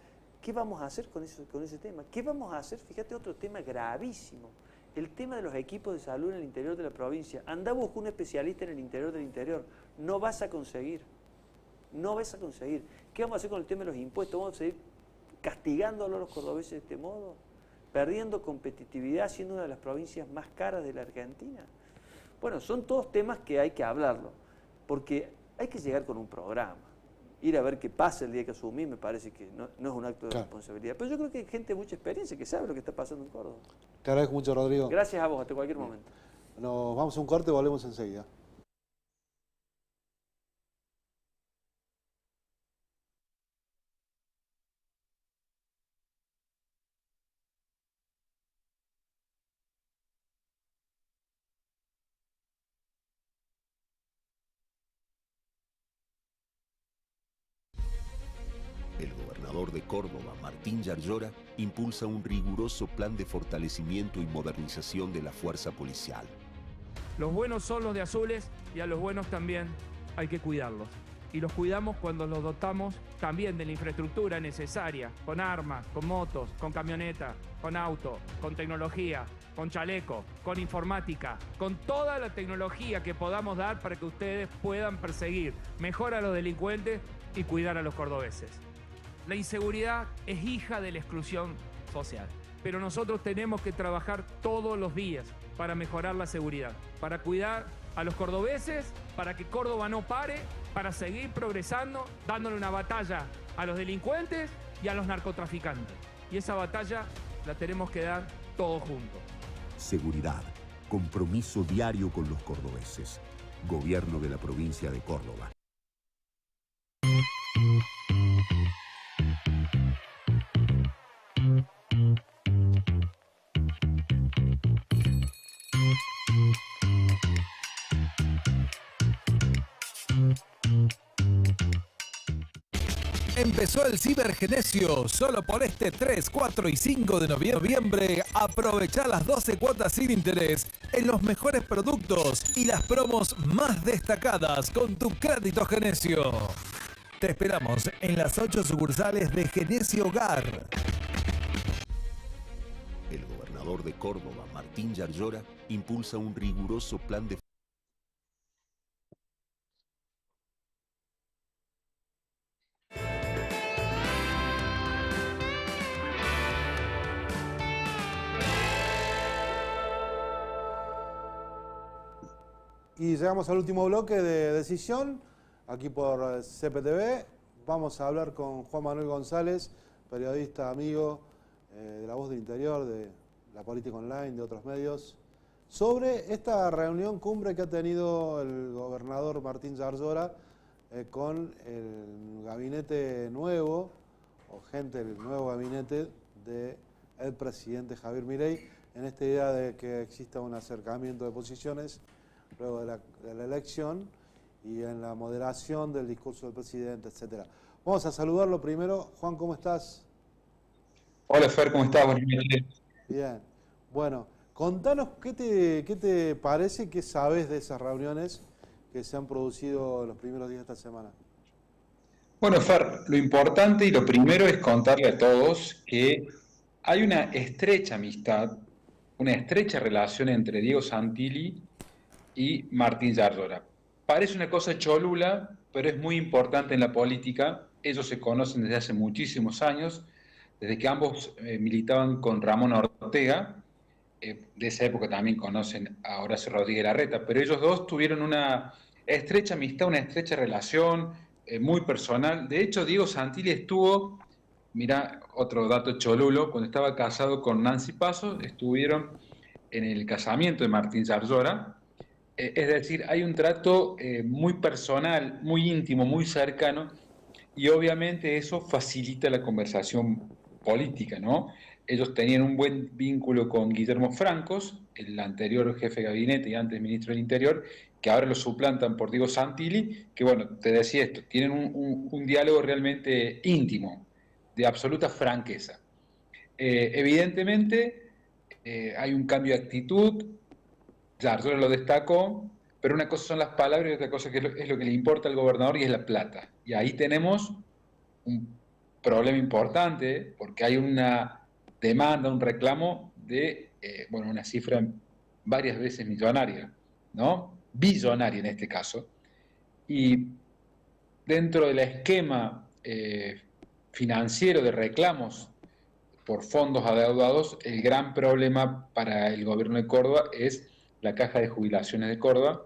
¿Qué vamos a hacer con ese tema? ¿Qué vamos a hacer? Fíjate, otro tema gravísimo, el tema de los equipos de salud en el interior de la provincia. Anda a buscar un especialista en el interior del interior, no vas a conseguir. No vas a conseguir. ¿Qué vamos a hacer con el tema de los impuestos? ¿Vamos a seguir castigándolo a los cordobeses de este modo? ¿Perdiendo competitividad, siendo una de las provincias más caras de la Argentina? Bueno, son todos temas que hay que hablarlo, porque hay que llegar con un programa. Ir a ver qué pasa el día que asumí me parece que no es un acto de responsabilidad. Pero yo creo que hay gente de mucha experiencia que sabe lo que está pasando en Córdoba. Te agradezco mucho, Rodrigo. Gracias a vos, hasta cualquier momento. Nos vamos a un corte y volvemos enseguida. El gobernador de Córdoba, Martín Yarlora, impulsa un riguroso plan de fortalecimiento y modernización de la fuerza policial. Los buenos son los de azules y a los buenos también hay que cuidarlos. Y los cuidamos cuando los dotamos también de la infraestructura necesaria, con armas, con motos, con camionetas, con auto, con tecnología, con chaleco, con informática, con toda la tecnología que podamos dar para que ustedes puedan perseguir mejor a los delincuentes y cuidar a los cordobeses. La inseguridad es hija de la exclusión social, pero nosotros tenemos que trabajar todos los días para mejorar la seguridad, para cuidar a los cordobeses, para que Córdoba no pare, para seguir progresando, dándole una batalla a los delincuentes y a los narcotraficantes. Y esa batalla la tenemos que dar todos juntos. Seguridad, compromiso diario con los cordobeses. Gobierno de la provincia de Córdoba. Empezó el Cibergenesio, solo por este 3, 4 y 5 de noviembre. Aprovecha las 12 cuotas sin interés en los mejores productos y las promos más destacadas con tu crédito Genesio. Te esperamos en las 8 sucursales de Genesio Hogar. El gobernador de Córdoba, Martín Yarlora, impulsa un riguroso plan de Y llegamos al último bloque de Decisión, aquí por CPTV. Vamos a hablar con Juan Manuel González, periodista amigo de La Voz del Interior, de La Política Online, de otros medios, sobre esta reunión cumbre que ha tenido el gobernador Martín Yarlora con el gabinete nuevo, o gente del nuevo gabinete del presidente Javier Milei, en esta idea de que exista un acercamiento de posiciones luego de la elección y en la moderación del discurso del presidente, etcétera. Vamos a saludarlo primero. Juan, ¿cómo estás? Hola Fer, ¿cómo estás? Buenas noches. Bien. Bueno, contanos qué te parece, qué sabes de esas reuniones que se han producido en los primeros días de esta semana. Bueno Fer, lo importante y lo primero es contarle a todos que hay una estrecha amistad, una estrecha relación entre Diego Santilli y Martín Yarlora. Parece una cosa cholula, pero es muy importante en la política. Ellos se conocen desde hace muchísimos años, desde que ambos militaban con Ramón Ortega. De esa época también conocen a Horacio Rodríguez Larreta, pero ellos dos tuvieron una estrecha amistad, una estrecha relación, muy personal. De hecho, Diego Santilli estuvo, mira, otro dato cholulo, cuando estaba casado con Nancy Paso, estuvieron en el casamiento de Martín Zarzora. Es decir, hay un trato muy personal, muy íntimo, muy cercano, y obviamente eso facilita la conversación política, ¿no? Ellos tenían un buen vínculo con Guillermo Francos, el anterior jefe de gabinete y antes ministro del Interior, que ahora lo suplantan por Diego Santilli, que bueno, te decía esto, tienen un diálogo realmente íntimo, de absoluta franqueza. Evidentemente, hay un cambio de actitud, Zarzora lo destacó, pero una cosa son las palabras y otra cosa que es lo que le importa al gobernador y es la plata. Y ahí tenemos un problema importante porque hay una demanda, un reclamo de, bueno, una cifra varias veces millonaria, ¿no? Billonaria en este caso. Y dentro del esquema financiero de reclamos por fondos adeudados, el gran problema para el gobierno de Córdoba es la Caja de Jubilaciones de Córdoba,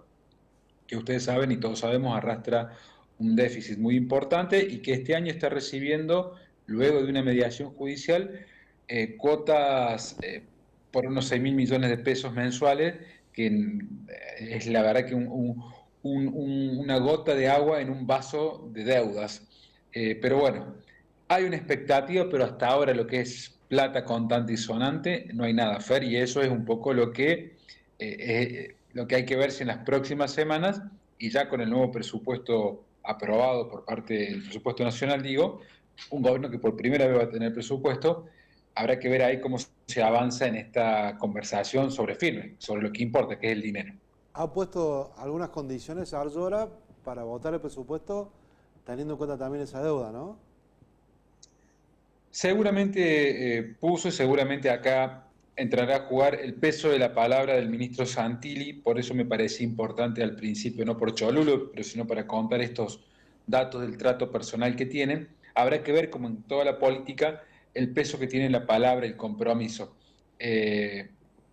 que ustedes saben y todos sabemos arrastra un déficit muy importante y que este año está recibiendo, luego de una mediación judicial, cuotas por unos 6.000 millones de pesos mensuales, que es la verdad que una gota de agua en un vaso de deudas. Pero bueno, hay una expectativa, pero hasta ahora lo que es plata contante y sonante, no hay nada, Fer, y eso es un poco lo que hay que ver si en las próximas semanas, y ya con el nuevo presupuesto aprobado por parte del presupuesto nacional, digo, un gobierno que por primera vez va a tener presupuesto, habrá que ver ahí cómo se avanza en esta conversación sobre firme, sobre lo que importa, que es el dinero. ¿Ha puesto algunas condiciones a Zarzora para votar el presupuesto, teniendo en cuenta también esa deuda, no? Seguramente puso, seguramente acá entrará a jugar el peso de la palabra del ministro Santilli, por eso me parecía importante al principio, no por cholulo, pero sino para contar estos datos del trato personal que tienen. Habrá que ver, como en toda la política, el peso que tiene la palabra, el compromiso.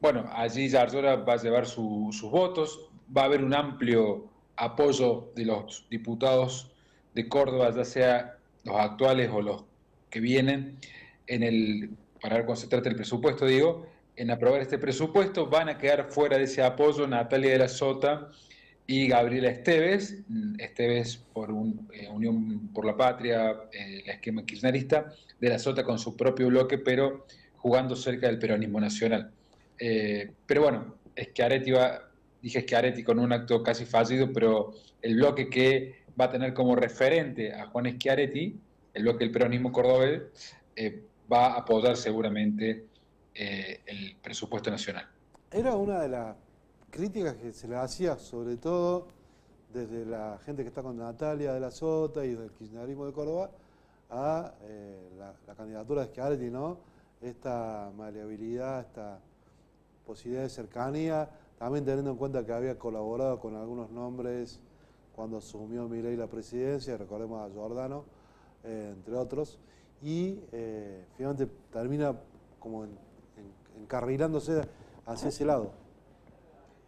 Bueno, allí Zarzora va a llevar sus votos, va a haber un amplio apoyo de los diputados de Córdoba, ya sea los actuales o los que vienen, para ver cómo se trata el presupuesto, digo, en aprobar este presupuesto. Van a quedar fuera de ese apoyo Natalia de la Sota y Gabriela Esteves por Unión por la Patria, el esquema kirchnerista, de la Sota con su propio bloque, pero jugando cerca del peronismo nacional. Pero bueno, dije Schiaretti con un acto casi fallido, pero el bloque que va a tener como referente a Juan Schiaretti, el bloque del peronismo cordobés, va a apoyar seguramente el presupuesto nacional. Era una de las críticas que se le hacía, sobre todo desde la gente que está con Natalia de la Sota y del kirchnerismo de Córdoba, a la candidatura de Schiaretti, ¿no? Esta maleabilidad, esta posibilidad de cercanía, también teniendo en cuenta que había colaborado con algunos nombres cuando asumió Milei la presidencia, recordemos a Giordano, entre otros, y finalmente termina como encarrilándose hacia ese lado.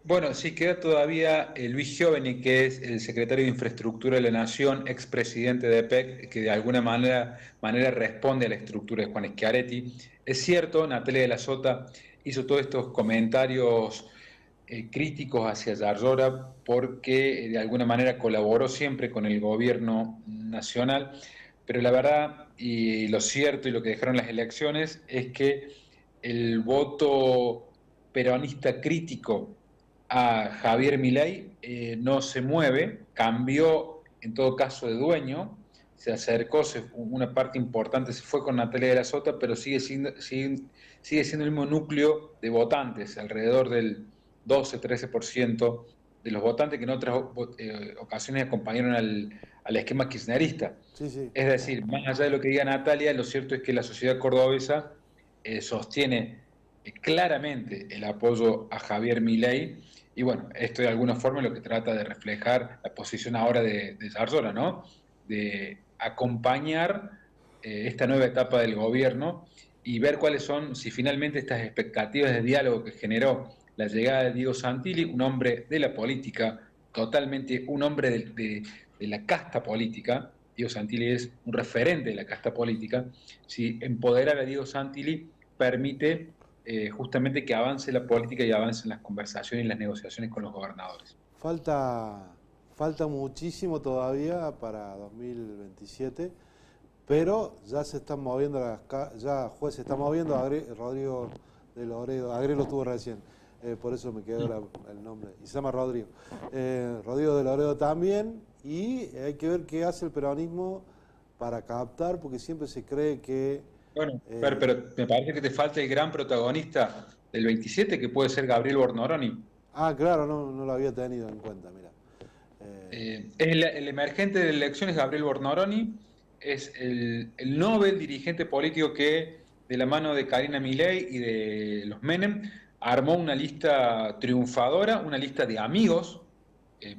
Bueno, sí, queda todavía Luis Gioveni, que es el secretario de Infraestructura de la Nación, expresidente de PEC, que de alguna manera responde a la estructura de Juan Schiaretti. Es cierto, Natalia de la Sota hizo todos estos comentarios críticos hacia Zarzora porque de alguna manera colaboró siempre con el gobierno nacional, pero la verdad y lo cierto y lo que dejaron las elecciones es que el voto peronista crítico a Javier Milei no se mueve, cambió en todo caso de dueño, se acercó, una parte importante se fue con Natalia de la Sota, pero sigue siendo el mismo núcleo de votantes, alrededor del 12-13% de los votantes que en otras ocasiones acompañaron al esquema kirchnerista. Sí, sí. Es decir, más allá de lo que diga Natalia, lo cierto es que la sociedad cordobesa sostiene claramente el apoyo a Javier Milei, y bueno, esto de alguna forma es lo que trata de reflejar la posición ahora de Zarzora, ¿no? De acompañar esta nueva etapa del gobierno y ver cuáles son, si finalmente estas expectativas de diálogo que generó la llegada de Diego Santilli, un hombre de la política, totalmente un hombre de la casta política, Diego Santilli es un referente de la casta política, si empoderar a Diego Santilli permite justamente que avance la política y avancen las conversaciones y las negociaciones con los gobernadores. Falta muchísimo todavía para 2027, pero ya se están moviendo ya juez se está moviendo, Rodrigo de Loredo, Agrelo estuvo recién, por eso me quedó el nombre, y se llama Rodrigo. Rodrigo de Loredo también, y hay que ver qué hace el peronismo para captar, porque siempre se cree que... Bueno, pero me parece que te falta el gran protagonista del 27, que puede ser Gabriel Bornoroni. Ah, claro, no lo había tenido en cuenta, mira. Es el emergente de elecciones, Gabriel Bornoroni, es el Nobel dirigente político que, de la mano de Karina Milei y de los Menem, armó una lista triunfadora, una lista de amigos,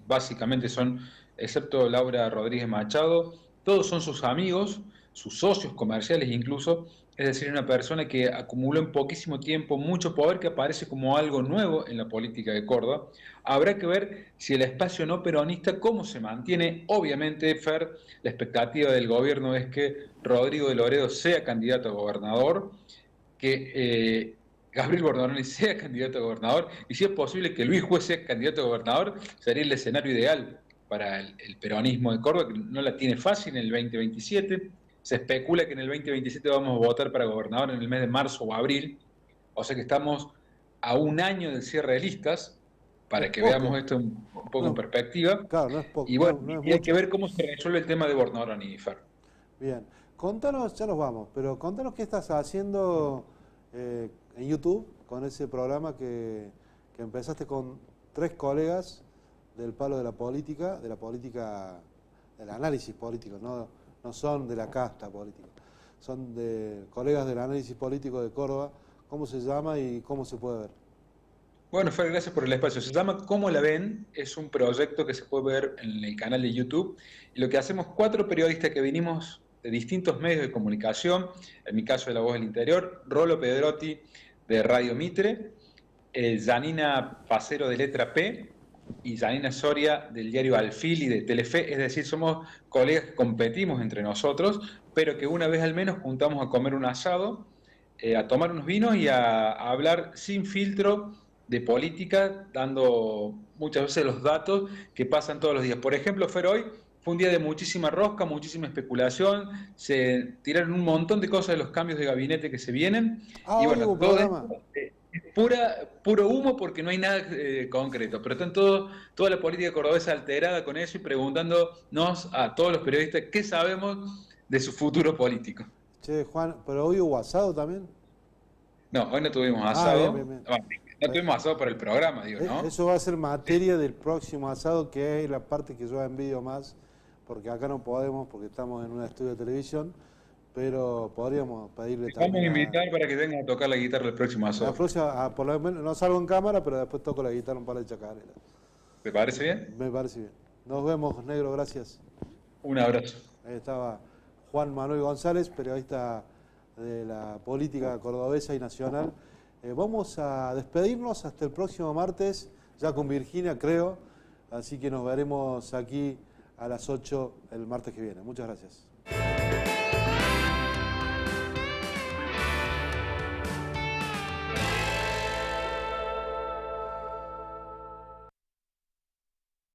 básicamente son, excepto Laura Rodríguez Machado, todos son sus amigos, sus socios comerciales incluso, es decir, una persona que acumuló en poquísimo tiempo mucho poder, que aparece como algo nuevo en la política de Córdoba. Habrá que ver si el espacio no peronista, cómo se mantiene. Obviamente, Fer, la expectativa del gobierno es que Rodrigo de Loredo sea candidato a gobernador, que Gabriel Bornoroni sea candidato a gobernador, y si es posible que Luis Juez sea candidato a gobernador, sería el escenario ideal para el peronismo de Córdoba, que no la tiene fácil en el 2027. Se especula que en el 2027 vamos a votar para gobernador en el mes de marzo o abril, o sea que estamos a un año del cierre de listas, para que veamos esto un poco en perspectiva. Claro, no es poco. Y bueno, no es y hay que ver cómo se resuelve el tema de Bornoroni, Fer. Bien, contanos, ya nos vamos, pero contanos qué estás haciendo en YouTube con ese programa que empezaste con 3 colegas del palo de la política, del análisis político, no son de la casta política, son de colegas del análisis político de Córdoba. ¿Cómo se llama y cómo se puede ver? Bueno, Fer, gracias por el espacio. Se llama ¿Cómo la ven? Es un proyecto que se puede ver en el canal de YouTube. Y lo que hacemos 4 periodistas que venimos de distintos medios de comunicación, en mi caso de La Voz del Interior, Rolo Pedrotti de Radio Mitre, Janina Pacero de Letra P y Janina Soria del diario Alfil y de Telefe. Es decir, somos colegas que competimos entre nosotros, pero que una vez al menos juntamos a comer un asado, a tomar unos vinos y a hablar sin filtro de política, dando muchas veces los datos que pasan todos los días. Por ejemplo, Fer, hoy fue un día de muchísima rosca, muchísima especulación, se tiraron un montón de cosas de los cambios de gabinete que se vienen, y bueno, todo esto es puro humo porque no hay nada concreto, pero están toda la política cordobesa alterada con eso y preguntándonos a todos los periodistas qué sabemos de su futuro político. Che, Juan, ¿pero hoy hubo asado también? No, hoy no tuvimos asado. Bien. No tuvimos asado para el programa, digo, ¿no? Eso va a ser materia del próximo asado, que es la parte que yo envidio más, porque acá no podemos, porque estamos en un estudio de televisión, pero podríamos pedirle también. Vamos a invitar para que vengan a tocar la guitarra el próximo asado. La próxima, por lo menos, no salgo en cámara, pero después toco la guitarra un par de chacareras. ¿Te parece bien? Me parece bien. Nos vemos, negro, gracias. Un abrazo. Ahí estaba Juan Manuel González, periodista de la política cordobesa y nacional. Vamos a despedirnos hasta el próximo martes, ya con Virginia, creo. Así que nos veremos aquí a las 8 el martes que viene. Muchas gracias.